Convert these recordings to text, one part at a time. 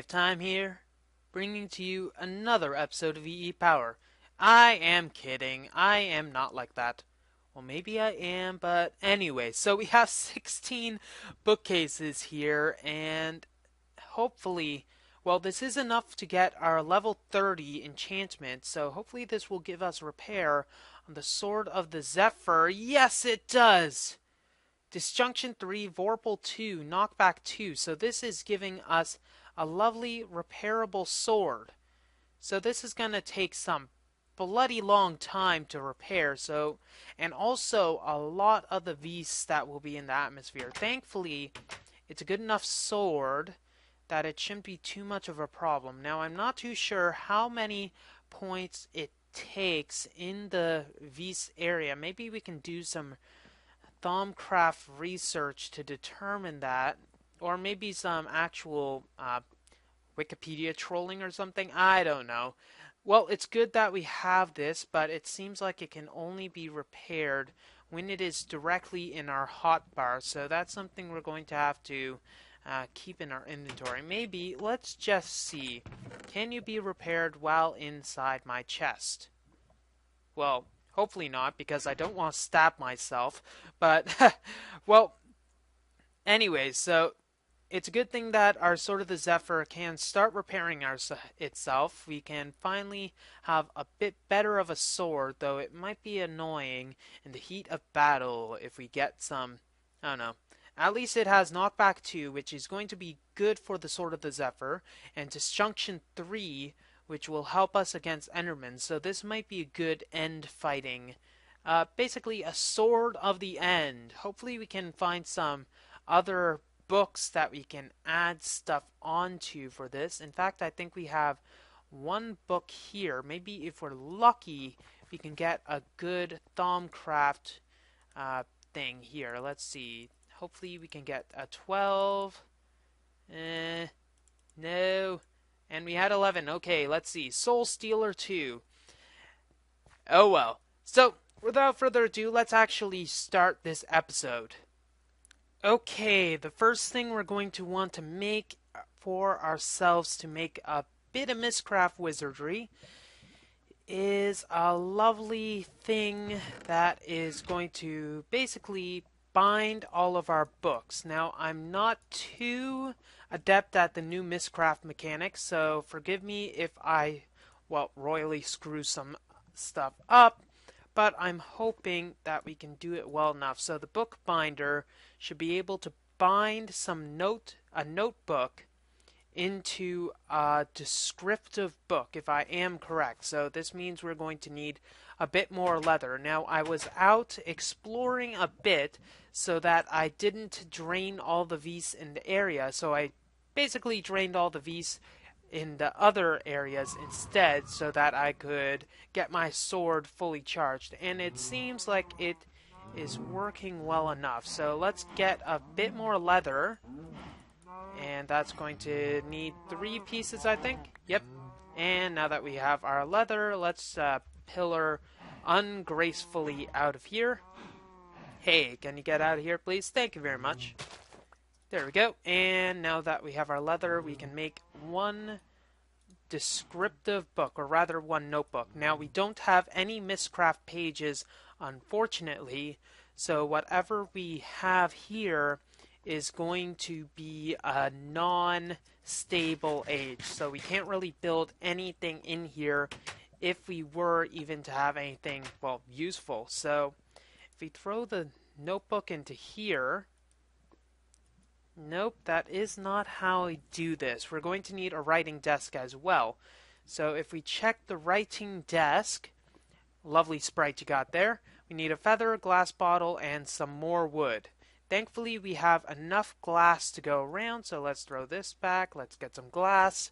WayofFlowingTime here, bringing to you another episode of EEPower. I am kidding. I am not like that. Well, maybe I am, but anyway. So we have 16 bookcases here, and hopefully, well, this is enough to get our level 30 enchantment, so hopefully this will give us repair on the Sword of the Zephyr. Yes, it does! Disjunction 3, Vorpal 2, Knockback 2. So this is giving us a lovely repairable sword. So this is going to take some bloody long time to repair. So, and also a lot of the beasts that will be in the atmosphere. Thankfully, it's a good enough sword that it shouldn't be too much of a problem. Now, I'm not too sure how many points it takes in the beast area. Maybe we can do some Thaumcraft research to determine that, or maybe some actual Wikipedia trolling or something. I don't know. Well, it's good that we have this, but it seems like it can only be repaired when it is directly in our hotbar, so that's something we're going to have to keep in our inventory. Maybe, let's just see. Can you be repaired while inside my chest? Well, hopefully not, because I don't want to stab myself. But, well, anyways, so it's a good thing that our Sword of the Zephyr can start repairing itself. We can finally have a bit better of a sword, though it might be annoying in the heat of battle if we get some, I don't know. At least it has Knockback 2, which is going to be good for the Sword of the Zephyr, and Disjunction 3, which will help us against Endermen. So this might be a good end fighting. Basically a Sword of the End. Hopefully we can find some other books that we can add stuff onto for this. In fact, I think we have one book here. Maybe if we're lucky, we can get a good Thaumcraft thing here. Let's see. Hopefully we can get a 12. No. And we had 11. Okay, let's see. Soul Stealer 2. Oh well. So, without further ado, let's actually start this episode. Okay, the first thing we're going to want to make for ourselves to make a bit of Mystcraft wizardry is a lovely thing that is going to basically bind all of our books. Now, I'm not too adept at the new Mystcraft mechanics, so forgive me if I, well, royally screw some stuff up, but I'm hoping that we can do it well enough. So the book binder should be able to bind a notebook into a descriptive book, if I am correct. So this means we're going to need a bit more leather. Now, I was out exploring a bit so that I didn't drain all the Vs in the area. So I basically drained all the Vs in the other areas instead so that I could get my sword fully charged. And it seems like it is working well enough. So let's get a bit more leather. And that's going to need 3 pieces, I think. Yep. And now that we have our leather, let's pillar ungracefully out of here. Hey, can you get out of here, please? Thank you very much. There we go. And now that we have our leather, we can make one descriptive book, or rather one notebook. Now, we don't have any Mystcraft pages, unfortunately, so whatever we have here is going to be a non-stable age. So we can't really build anything in here if we were even to have anything, well, useful. So if we throw the notebook into here, nope, that is not how I do this. We're going to need a writing desk as well. So if we check the writing desk, lovely sprite you got there, we need a feather, a glass bottle, and some more wood. Thankfully, we have enough glass to go around, so let's throw this back. Let's get some glass.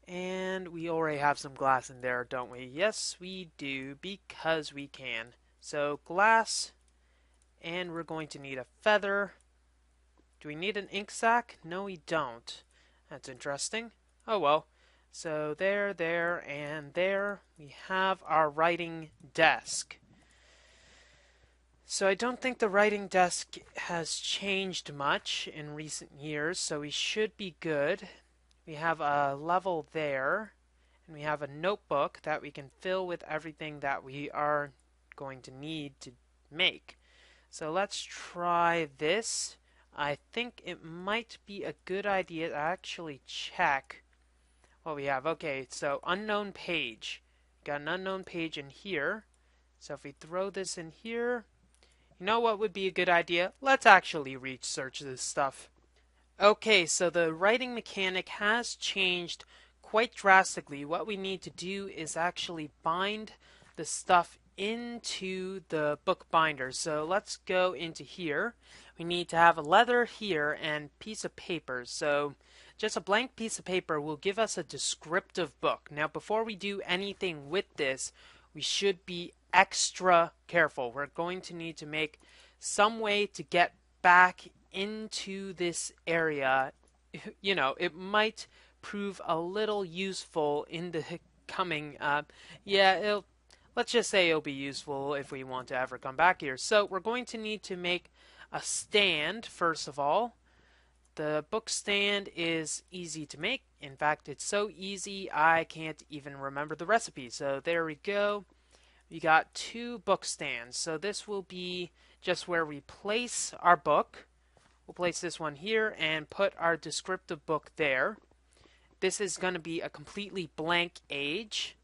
And we already have some glass in there, don't we? Yes, we do, because we can. So, glass, and we're going to need a feather. Do we need an ink sac? No, we don't. That's interesting. Oh, well. So, there, and there, we have our writing desk. So I don't think the writing desk has changed much in recent years, so we should be good. We have a level there, and we have a notebook that we can fill with everything that we are going to need to make. So let's try this. I think it might be a good idea to actually check what we have. Okay, so unknown page. Got an unknown page in here. So if we throw this in here, you know what would be a good idea? Let's actually research this stuff. Okay, so the writing mechanic has changed quite drastically. What we need to do is actually bind the stuff into the book binder. So let's go into here. We need to have a leather here and piece of paper. So just a blank piece of paper will give us a descriptive book. Now before we do anything with this, we should be extra careful. We're going to need to make some way to get back into this area. You know, it might prove a little useful in the coming, let's just say it'll be useful if we want to ever come back here. So we're going to need to make a stand, first of all. The book stand is easy to make. In fact, it's so easy I can't even remember the recipe. So there we go. We got 2 book stands. So this will be just where we place our book. We'll place this one here and put our descriptive book there. This is going to be a completely blank age.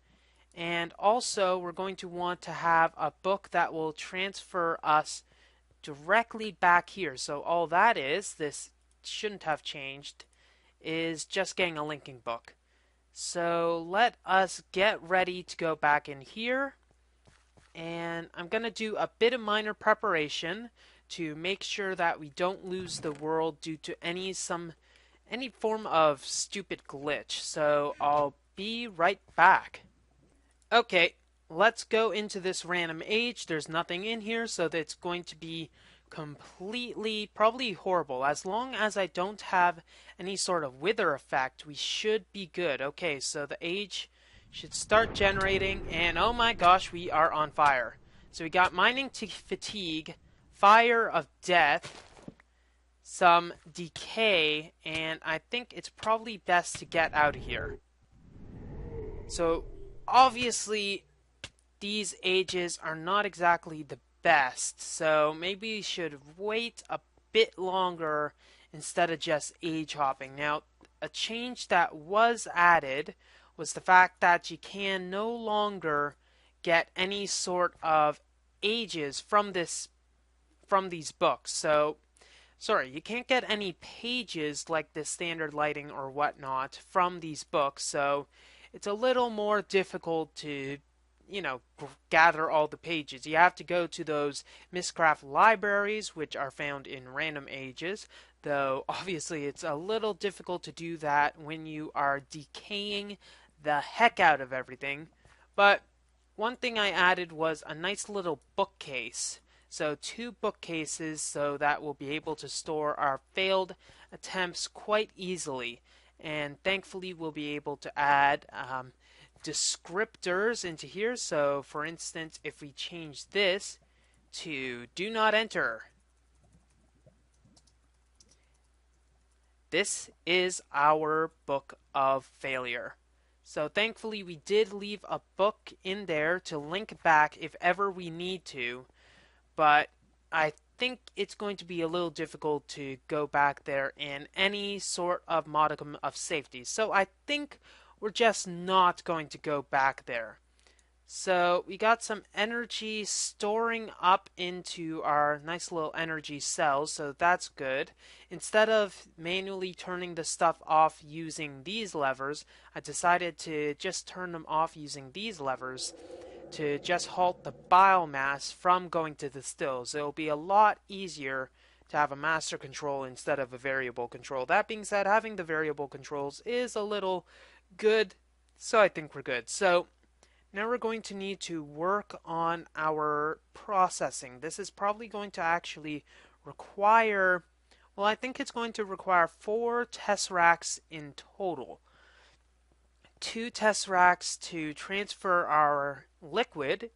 And also, we're going to want to have a book that will transfer us directly back here. So all that is, this shouldn't have changed, is just getting a linking book. So let us get ready to go back in here. And I'm going to do a bit of minor preparation to make sure that we don't lose the world due to any form of stupid glitch. So I'll be right back. Okay, let's go into this random age. There's nothing in here, so that's going to be completely, probably horrible. As long as I don't have any sort of wither effect, we should be good. Okay, so the age should start generating, and oh my gosh, we are on fire. So we got mining to fatigue, fire of death, some decay, and I think it's probably best to get out of here. So obviously these ages are not exactly the best, so maybe we should wait a bit longer instead of just age hopping. Now, a change that was added was the fact that you can no longer get any sort of ages from these books. So, sorry, you can't get any pages like the standard lighting or whatnot from these books. So, it's a little more difficult to, gather all the pages. You have to go to those Mystcraft libraries, which are found in random ages, though obviously it's a little difficult to do that when you are decaying the heck out of everything. But one thing I added was a nice little bookcase. So 2 bookcases so that we'll be able to store our failed attempts quite easily. And thankfully we'll be able to add descriptors into here. So for instance, if we change this to do not enter, this is our book of failure. So thankfully we did leave a book in there to link back if ever we need to, but I think it's going to be a little difficult to go back there in any sort of modicum of safety. So I think we're just not going to go back there. So we got some energy storing up into our nice little energy cells, so that's good. Instead of manually turning the stuff off using these levers, I decided to just turn them off using these levers to just halt the biomass from going to the stills. It'll be a lot easier to have a master control instead of a variable control. That being said, having the variable controls is a little good, so I think we're good. So now we're going to need to work on our processing. This is probably going to actually require, well, I think it's going to require 4 tesseracts in total. 2 tesseracts to transfer our liquid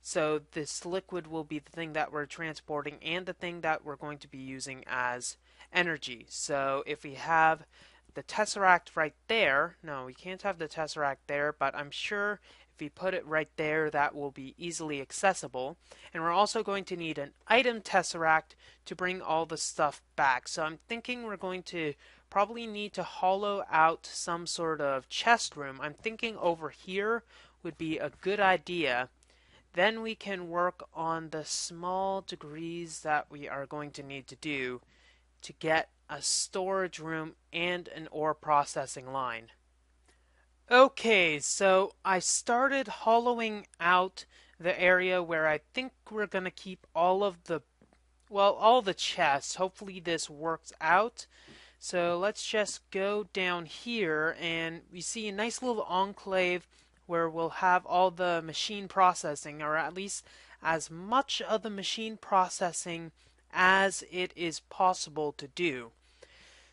So this liquid will be the thing that we're transporting and the thing that we're going to be using as energy. So if we have the tesseract right there, no, we can't have the tesseract there, but I'm sure if we put it right there, that will be easily accessible. And we're also going to need an item tesseract to bring all the stuff back. So I'm thinking we're going to probably need to hollow out some sort of chest room. I'm thinking over here would be a good idea. Then we can work on the small degrees that we are going to need to do to get a storage room and an ore processing line. Okay, so I started hollowing out the area where I think we're going to keep all of the, well, all the chests. Hopefully this works out. So let's just go down here and we see a nice little enclave where we'll have all the machine processing, or at least as much of the machine processing as it is possible to do.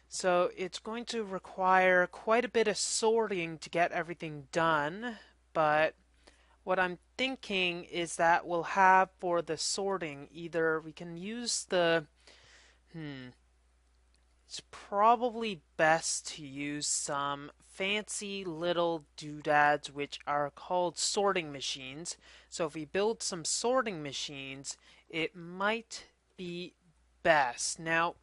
So it's going to require quite a bit of sorting to get everything done, but what I'm thinking is that we'll have for the sorting, either we can use the, it's probably best to use some fancy little doodads which are called sorting machines. So if we build some sorting machines, it might be best. Now,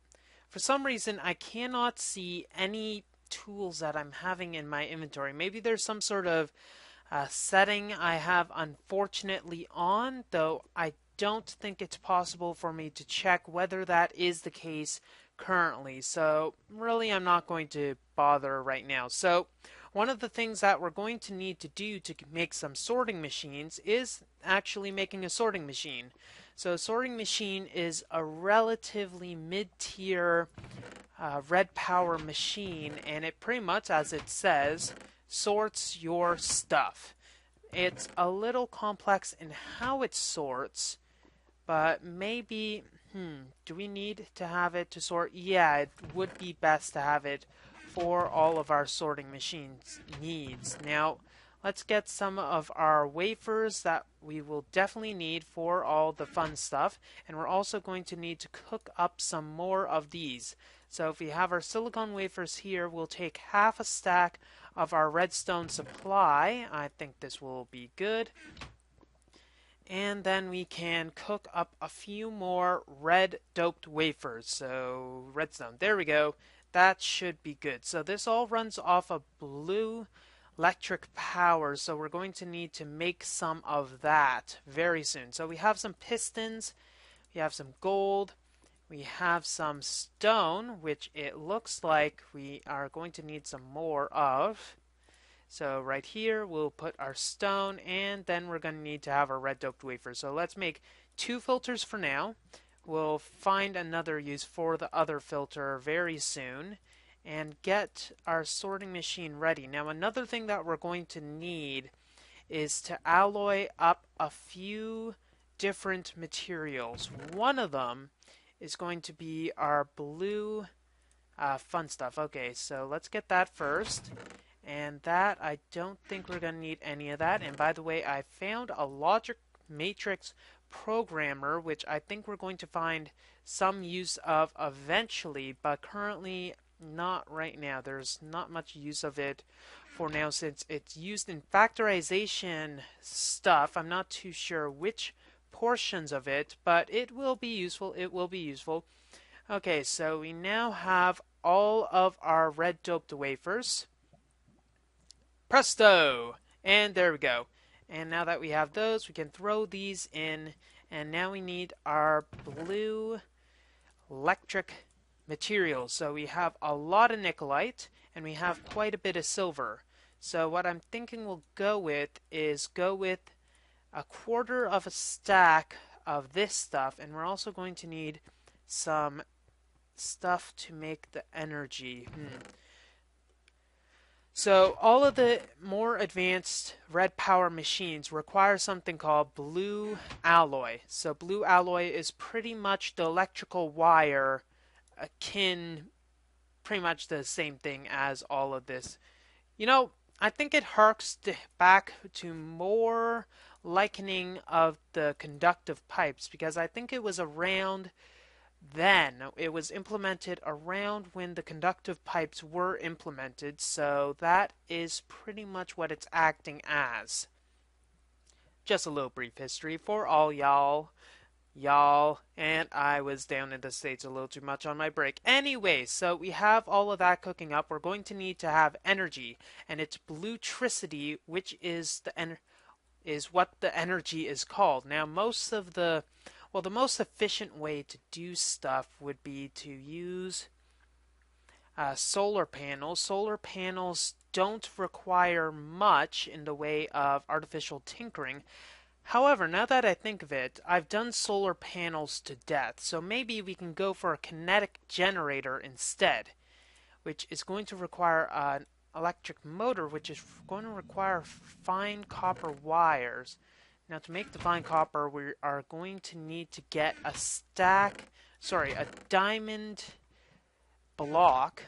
for some reason, I cannot see any tools that I'm having in my inventory. Maybe there's some sort of setting I have unfortunately on, though I don't think it's possible for me to check whether that is the case currently. So really I'm not going to bother right now. So one of the things that we're going to need to do to make some sorting machines is actually making a sorting machine. So a sorting machine is a relatively mid-tier red power machine, and it pretty much, as it says, sorts your stuff. It's a little complex in how it sorts, but maybe, do we need to have it to sort? Yeah, it would be best to have it for all of our sorting machines needs. Now, let's get some of our wafers that we will definitely need for all the fun stuff, and we're also going to need to cook up some more of these. So if we have our silicon wafers here, we'll take half a stack of our redstone supply. I think this will be good. And then we can cook up a few more red doped wafers. So redstone, there we go. That should be good. So this all runs off of blue electric power. So we're going to need to make some of that very soon. So we have some pistons, we have some gold, we have some stone, which it looks like we are going to need some more of. So right here, we'll put our stone, and then we're going to need to have our red doped wafer. So let's make 2 filters for now. We'll find another use for the other filter very soon and get our sorting machine ready. Now, another thing that we're going to need is to alloy up a few different materials. One of them is going to be our blue fun stuff. Okay, so let's get that first. And that, I don't think we're going to need any of that. And by the way, I found a logic matrix programmer, which I think we're going to find some use of eventually, but currently not right now. There's not much use of it for now since it's used in factorization stuff. I'm not too sure which portions of it, but it will be useful. It will be useful. Okay, so we now have all of our red doped wafers. Presto! And there we go. And now that we have those, we can throw these in. And now we need our blue electric materials. So we have a lot of nickelite, and we have quite a bit of silver. So what I'm thinking we'll go with is go with a quarter of a stack of this stuff. And we're also going to need some stuff to make the energy. So all of the more advanced red power machines require something called blue alloy. So blue alloy is pretty much the electrical wire akin, pretty much the same thing as all of this. You know, I think it harks back to more likening of the conductive pipes because I think it was around then. It was implemented around when the conductive pipes were implemented, so that is pretty much what it's acting as. Just a little brief history for all y'all, and I was down in the States a little too much on my break. Anyway, so we have all of that cooking up. We're going to need to have energy, and it's bluetricity, which is is what the energy is called. Now, the most efficient way to do stuff would be to use solar panels. Solar panels don't require much in the way of artificial tinkering. However, now that I think of it, I've done solar panels to death, so maybe we can go for a kinetic generator instead, which is going to require an electric motor, which is going to require fine copper wires. Now, to make the fine copper, we are going to need to get a diamond a block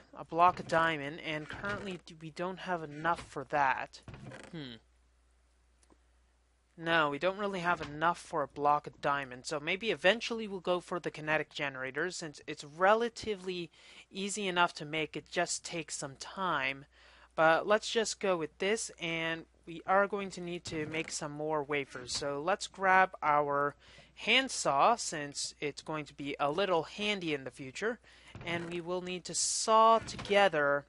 of diamond, and currently we don't have enough for that. No, we don't really have enough for a block of diamond, so maybe eventually we'll go for the kinetic generators since it's relatively easy enough to make. It just takes some time. But let's just go with this, and we are going to need to make some more wafers. So let's grab our handsaw since it's going to be a little handy in the future, and we will need to saw together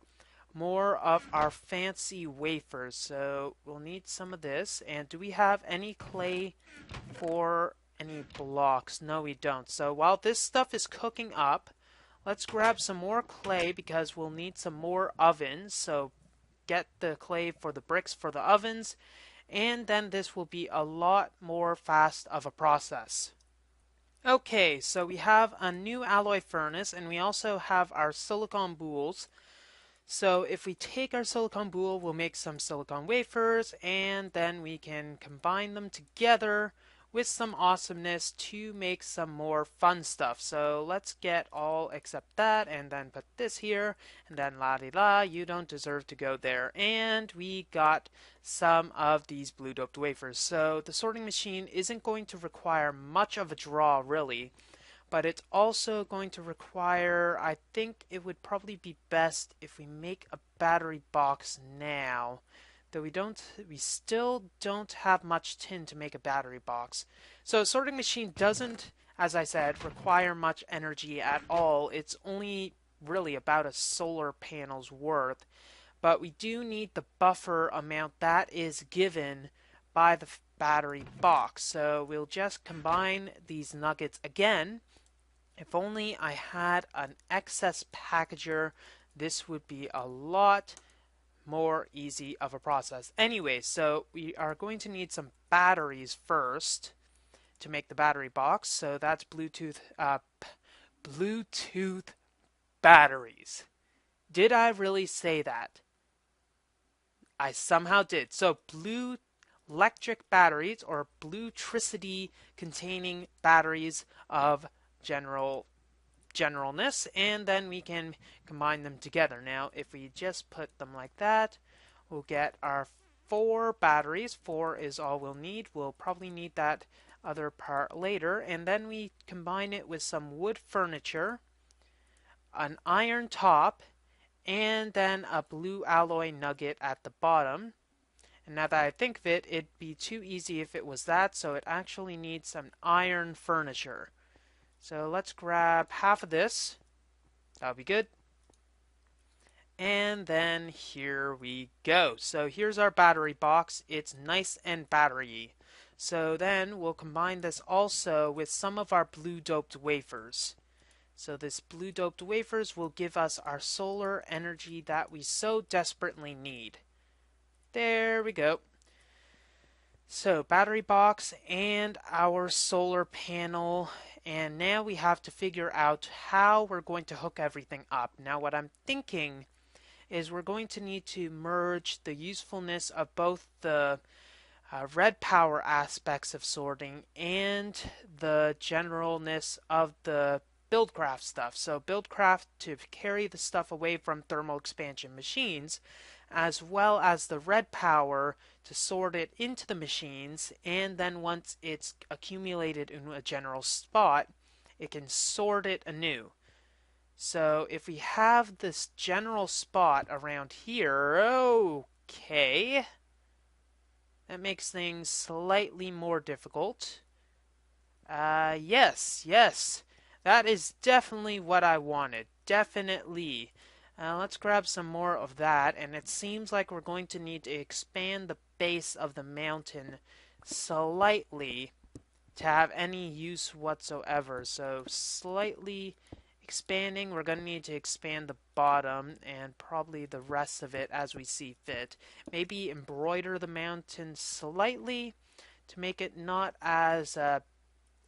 more of our fancy wafers. So we'll need some of this. And do we have any clay for any blocks? No, we don't. So while this stuff is cooking up, let's grab some more clay because we'll need some more ovens. So get the clay for the bricks for the ovens, and then this will be a lot more fast of a process. Okay, so we have a new alloy furnace, and we also have our silicon boules. So if we take our silicon boule, we'll make some silicon wafers, and then we can combine them together with some awesomeness to make some more fun stuff. So let's get all except that, and then put this here, and then la-di-la, you don't deserve to go there. And we got some of these blue doped wafers. So the sorting machine isn't going to require much of a draw, really. But it's also going to require, I think it would probably be best if we make a battery box now. Though we still don't have much tin to make a battery box. So a sorting machine doesn't, as I said, require much energy at all. It's only really about a solar panel's worth. But we do need the buffer amount that is given by the battery box. So we'll just combine these nuggets again. If only I had an excess packager, this would be a lot more easy of a process. Anyway, so we are going to need some batteries first to make the battery box. So that's Bluetooth batteries. Did I really say that? I somehow did. So blue electric batteries, or bluetricity containing batteries of generalness, and then we can combine them together. Now, if we just put them like that, we'll get our 4 batteries. 4 is all we'll need. We'll probably need that other part later, and then we combine it with some wood furniture, an iron top, and then a blue alloy nugget at the bottom. And now that I think of it, it'd be too easy if it was that, so it actually needs some iron furniture. So let's grab half of this. That'll be good. And then here we go. So here's our battery box. It's nice and battery-y. So then we'll combine this also with some of our blue doped wafers. So this blue doped wafers will give us our solar energy that we so desperately need. There we go. So battery box and our solar panel, and now we have to figure out how we're going to hook everything up. Now what I'm thinking is we're going to need to merge the usefulness of both the red power aspects of sorting and the generalness of the Buildcraft stuff. So Buildcraft to carry the stuff away from thermal expansion machines, as well as the red power to sort it into the machines, and then once it's accumulated in a general spot, it can sort it anew. So if we have this general spot around here, okay, that makes things slightly more difficult. Yes, that is definitely what I wanted. Definitely. Let's grab some more of that, and it seems like we're going to need to expand the base of the mountain slightly to have any use whatsoever. So slightly expanding, we're going to need to expand the bottom and probably the rest of it as we see fit. Maybe embroider the mountain slightly to make it not as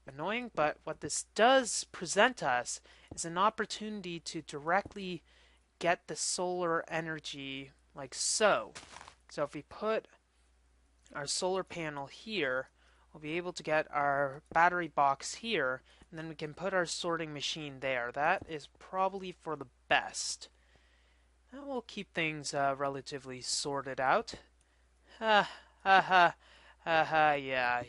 annoying, but what this does present us is an opportunity to directly get the solar energy like so. So if we put our solar panel here, we'll be able to get our battery box here, and then we can put our sorting machine there. That is probably for the best. That will keep things relatively sorted out. Ha ha ha. Yeah.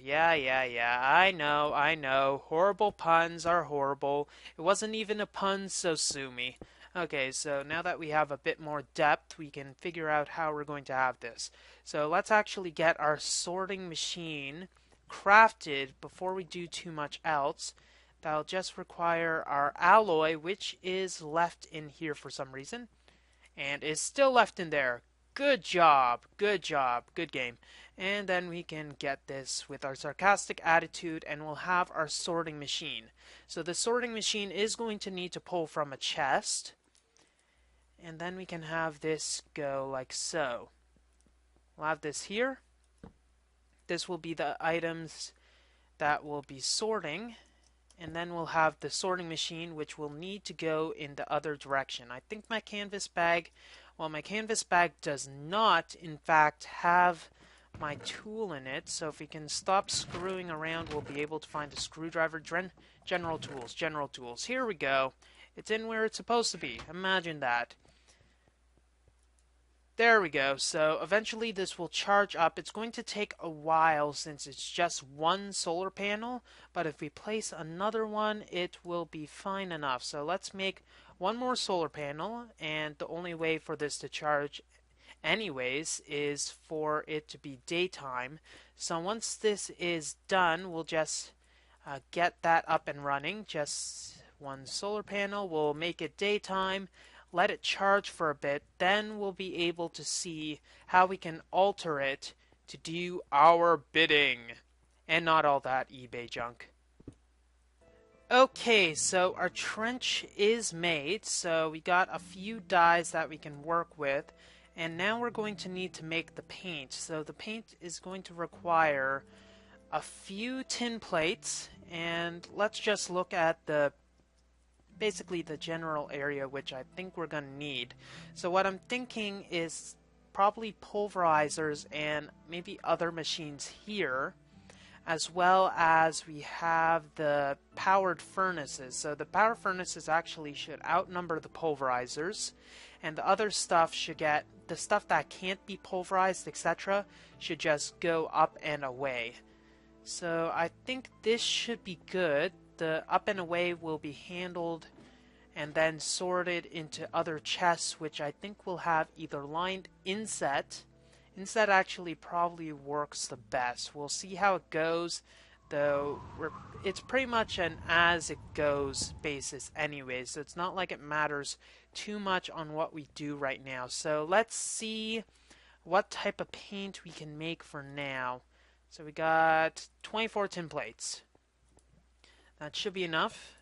I know. Horrible puns are horrible. It wasn't even a pun, so sue me. Okay, so now that we have a bit more depth, we can figure out how we're going to have this. So let's actually get our sorting machine crafted before we do too much else. That'll just require our alloy, which is left in here for some reason, and is still left in there. Good job, good game. And then we can get this with our sarcastic attitude, and we'll have our sorting machine. So the sorting machine is going to need to pull from a chest, and then we can have this go like so. We'll have this here. This will be the items that will be sorting, and then we'll have the sorting machine, which will need to go in the other direction. I think my canvas bag, well, my canvas bag does not, in fact, have my tool in it, so if we can stop screwing around, we'll be able to find a screwdriver. General tools. Here we go. It's in where it's supposed to be. Imagine that. There we go. So eventually this will charge up. It's going to take a while since it's just one solar panel, but if we place another one, it will be fine enough. So let's make one more solar panel, and the only way for this to charge anyways is for it to be daytime. So once this is done, we'll just get that up and running. Just one solar panel. We'll make it daytime, let it charge for a bit, then we'll be able to see how we can alter it to do our bidding. And not all that eBay junk. Okay, so our trench is made, so we got a few dyes that we can work with, and now we're going to need to make the paint. So the paint is going to require a few tin plates, and let's just look at basically the general area which I think we're going to need. So what I'm thinking is probably pulverizers and maybe other machines here, as well as we have the powered furnaces. So the power furnaces actually should outnumber the pulverizers, and the other stuff should get, the stuff that can't be pulverized, etc., should just go up and away. So I think this should be good. The up and away will be handled and then sorted into other chests, which I think will have either lined inset. Inset actually probably works the best. We'll see how it goes, though it's pretty much an as it goes basis anyway, so it's not like it matters too much on what we do right now. So let's see what type of paint we can make for now. So we got 24 tin plates. That should be enough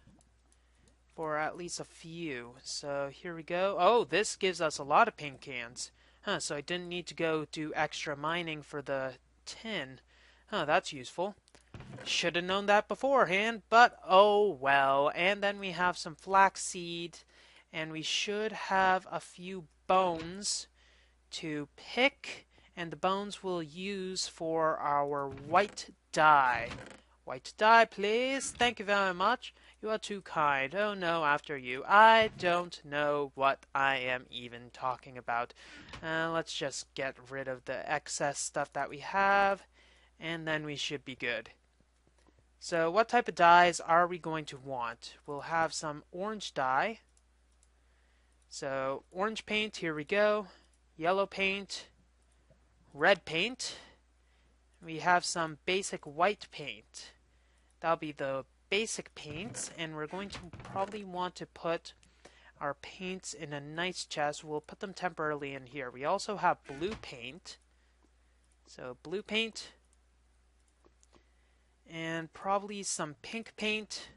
for at least a few. So here we go. Oh, this gives us a lot of paint cans. So I didn't need to go do extra mining for the tin. That's useful. Should have known that beforehand, but oh well. And then we have some flaxseed, and we should have a few bones to pick, and the bones we'll use for our white dye. White dye, please. Thank you very much. You are too kind. Oh no, after you. I don't know what I am even talking about. Let's just get rid of the excess stuff that we have, and then we should be good. So what type of dyes are we going to want? We'll have some orange dye. So orange paint, here we go. Yellow paint, red paint. We have some basic white paint. That'll be the basic paints, and we're going to probably want to put our paints in a nice chest. We'll put them temporarily in here. We also have blue paint. So blue paint, and probably some pink paint.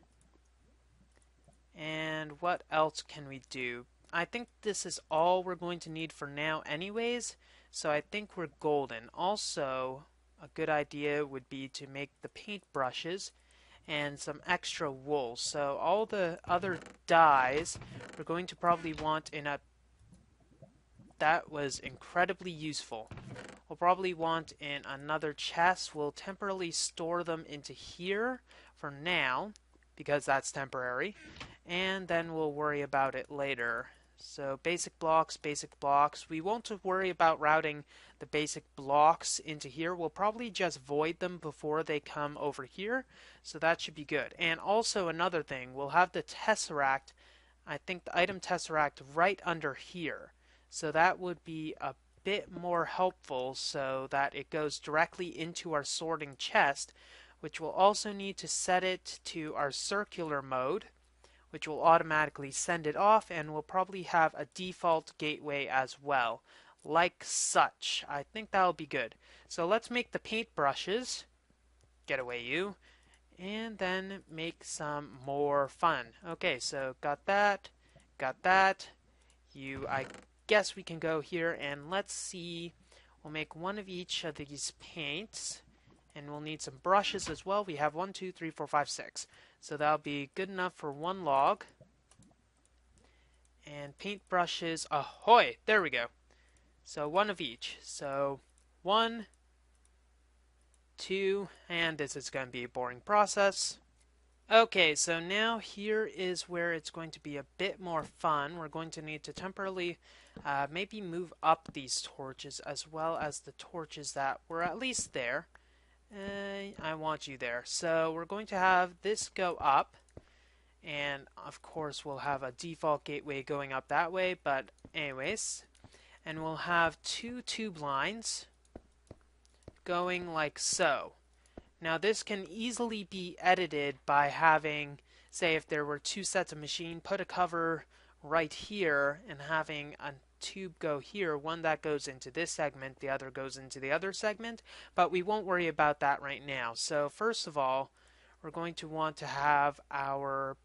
And what else can we do? I think this is all we're going to need for now anyways, so I think we're golden. Also, a good idea would be to make the paint brushes and some extra wool. So all the other dyes we're going to probably want in a... That was incredibly useful. We'll probably want in another chest. We'll temporarily store them into here for now, because that's temporary, and then we'll worry about it later. So basic blocks, basic blocks. We won't worry about routing the basic blocks into here. We'll probably just void them before they come over here, so that should be good. And also another thing, we'll have the tesseract, I think the item tesseract right under here. So that would be a bit more helpful so that it goes directly into our sorting chest, which will also need to set it to our circular mode, which will automatically send it off, and we'll probably have a default gateway as well, like such. I think that'll be good. So let's make the paint brushes. Get away, you. And then make some more fun. Okay, so got that, got that. You, I guess we can go here, and let's see. We'll make one of each of these paints. And we'll need some brushes as well. We have 1, 2, 3, 4, 5, 6. So that'll be good enough for one log. And paint brushes, ahoy! There we go. So one of each. So 1, 2, and this is going to be a boring process. Okay, so now here is where it's going to be a bit more fun. We're going to need to temporarily maybe move up these torches as well as the torches that were at least there. I want you there. So we're going to have this go up, and of course we'll have a default gateway going up that way, but anyways, and we'll have 2 tube lines going like so. Now this can easily be edited by having, say if there were 2 sets of machine, put a cover right here and having a tube go here, one that goes into this segment, the other goes into the other segment, but we won't worry about that right now. So first of all, we're going to want to have our,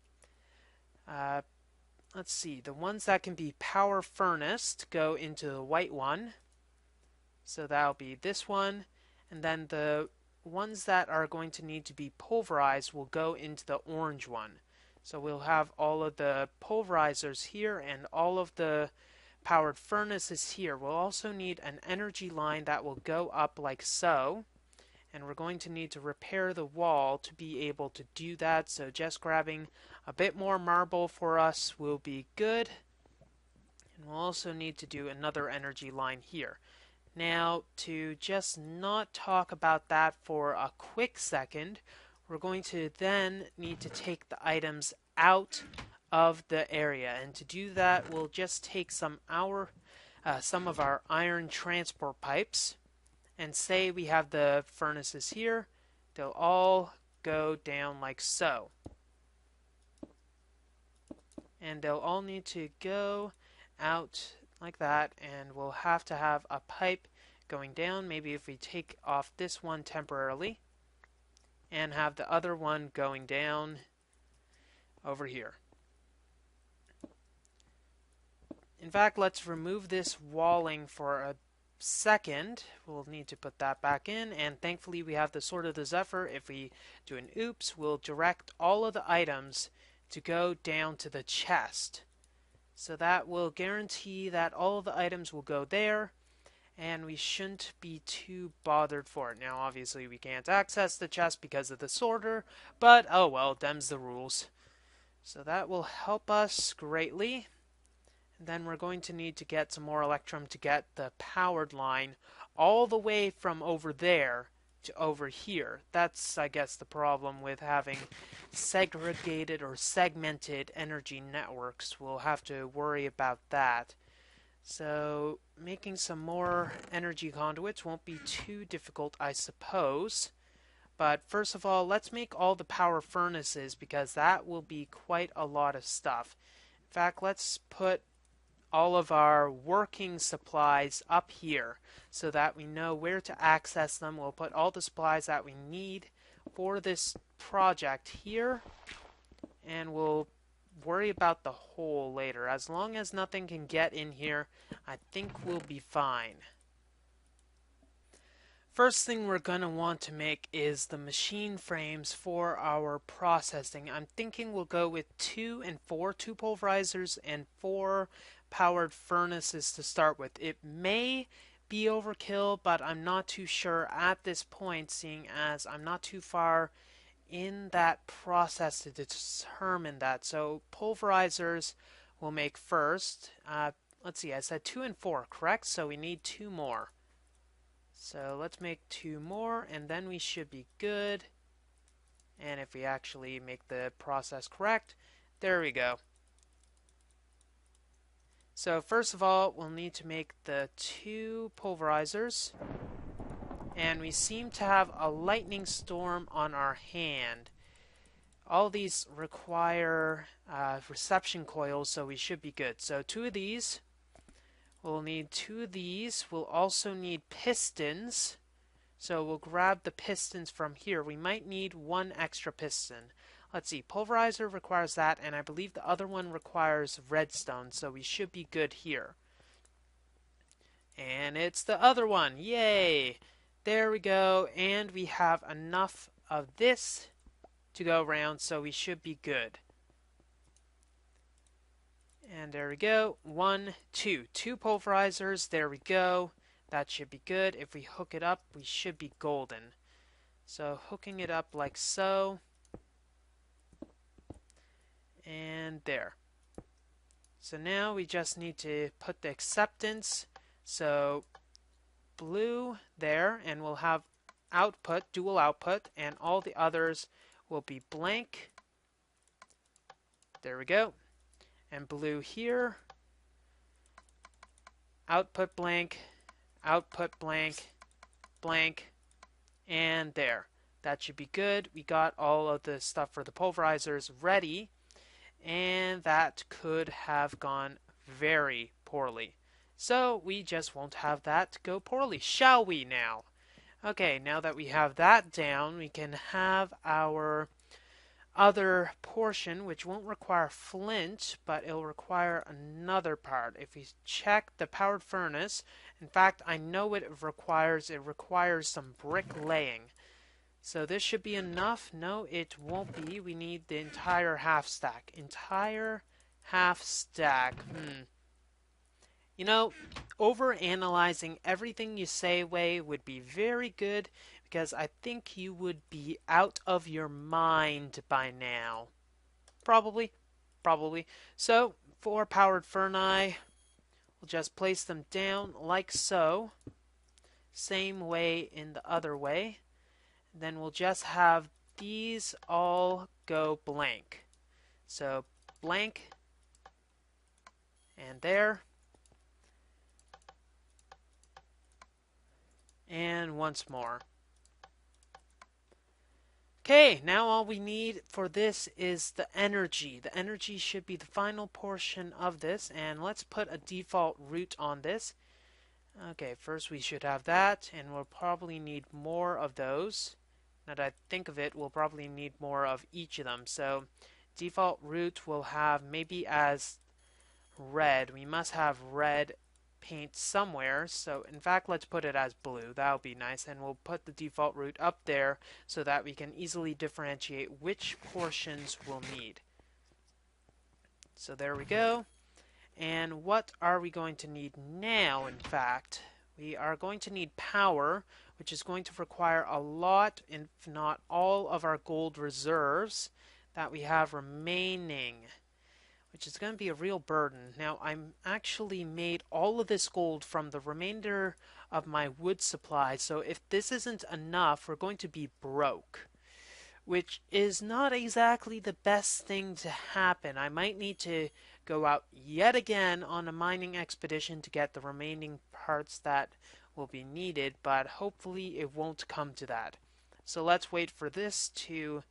let's see, the ones that can be power furnaced go into the white one. So that'll be this one, and then the ones that are going to need to be pulverized will go into the orange one. So we'll have all of the pulverizers here and all of the powered furnaces here. We'll also need an energy line that will go up like so, and we're going to need to repair the wall to be able to do that, so just grabbing a bit more marble for us will be good. And we'll also need to do another energy line here. Now, to just not talk about that for a quick second, we're going to then need to take the items out of the area, and to do that we'll just take some of our iron transport pipes, and say we have the furnaces here, they'll all go down like so, and they'll all need to go out like that, and we'll have to have a pipe going down. Maybe if we take off this one temporarily and have the other one going down over here. In fact, let's remove this walling for a second. We'll need to put that back in, and thankfully we have the Sword of the Zephyr. If we do an oops, we'll direct all of the items to go down to the chest. So that will guarantee that all of the items will go there, and we shouldn't be too bothered for it. Now, obviously, we can't access the chest because of the sorter, but oh well, them's the rules. So that will help us greatly. And then we're going to need to get some more electrum to get the powered line all the way from over there to over here. That's, I guess, the problem with having segregated or segmented energy networks. We'll have to worry about that. So making some more energy conduits won't be too difficult, I suppose. But first of all, let's make all the power furnaces because that will be quite a lot of stuff. In fact, let's put all of our working supplies up here so that we know where to access them. We'll put all the supplies that we need for this project here, and we'll worry about the hole later. As long as nothing can get in here, I think we'll be fine. First thing we're going to want to make is the machine frames for our processing. I'm thinking we'll go with 2 and 4, 2 pulverizers and 4 powered furnaces to start with. It may be overkill, but I'm not too sure at this point, seeing as I'm not too far in that process to determine that. So pulverizers we'll make first. Let's see, I said 2 and 4, correct? So we need 2 more. So let's make 2 more, and then we should be good. And if we actually make the process correct, there we go. So first of all, we'll need to make the 2 pulverizers. And we seem to have a lightning storm on our hand. All these require reception coils, so we should be good. So 2 of these. We'll need 2 of these. We'll also need pistons. So we'll grab the pistons from here. We might need 1 extra piston. Let's see, pulverizer requires that, and I believe the other one requires redstone, so we should be good here. And it's the other one. Yay! There we go, and we have enough of this to go around, so we should be good. And there we go. 1, 2. 2 pulverizers. There we go. That should be good. If we hook it up, we should be golden. So hooking it up like so. And there. So now we just need to put the acceptance. So blue there, and we'll have output, dual output, and all the others will be blank. There we go. And blue here. Output blank, blank, and there. That should be good. We got all of the stuff for the pulverizers ready, and that could have gone very poorly. So we just won't have that go poorly, shall we now? Okay, now that we have that down, we can have our other portion, which won't require flint, but it'll require another part. If we check the powered furnace, in fact, I know what it requires. It requires some bricklaying. So this should be enough. No, it won't be. We need the entire half stack. Entire half stack. You know, overanalyzing everything you say, Way, would be very good, because I think you would be out of your mind by now. Probably. So, 4 powered ferni, we'll just place them down like so. Same way in the other way. Then we'll just have these all go blank. So, blank, and there. And once more. Okay, now all we need for this is the energy. The energy should be the final portion of this, and let's put a default route on this. Okay, first we should have that, and we'll probably need more of those. Now that I think of it, we'll probably need more of each of them. So default route will have maybe as red. We must have red paint somewhere, so in fact let's put it as blue. That'll be nice, and we'll put the default route up there so that we can easily differentiate which portions we'll need. So there we go. And what are we going to need now? In fact, we are going to need power, which is going to require a lot, if not all, of our gold reserves that we have remaining, which is going to be a real burden. Now, I'm actually made all of this gold from the remainder of my wood supply, so if this isn't enough, we're going to be broke, which is not exactly the best thing to happen. I might need to go out yet again on a mining expedition to get the remaining parts that will be needed, but hopefully it won't come to that. So let's wait for this to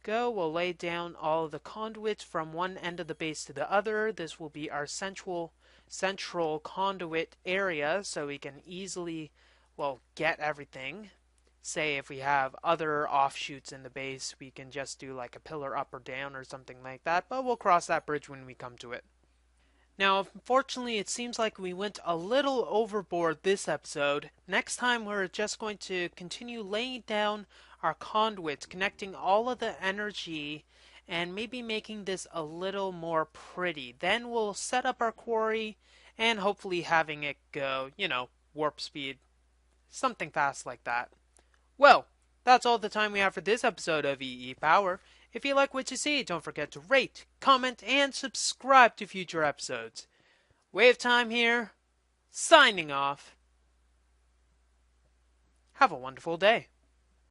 go. We'll lay down all of the conduits from one end of the base to the other. This will be our central conduit area, so we can easily, well, get everything. Say if we have other offshoots in the base, we can just do like a pillar up or down or something like that, but we'll cross that bridge when we come to it. Now, unfortunately, it seems like we went a little overboard this episode. Next time, we're just going to continue laying down our conduits, connecting all of the energy, and maybe making this a little more pretty. Then we'll set up our quarry, and hopefully having it go, warp speed, something fast like that. Well, that's all the time we have for this episode of EEPower. If you like what you see, don't forget to rate, comment, and subscribe to future episodes. Way of Time here, signing off. Have a wonderful day.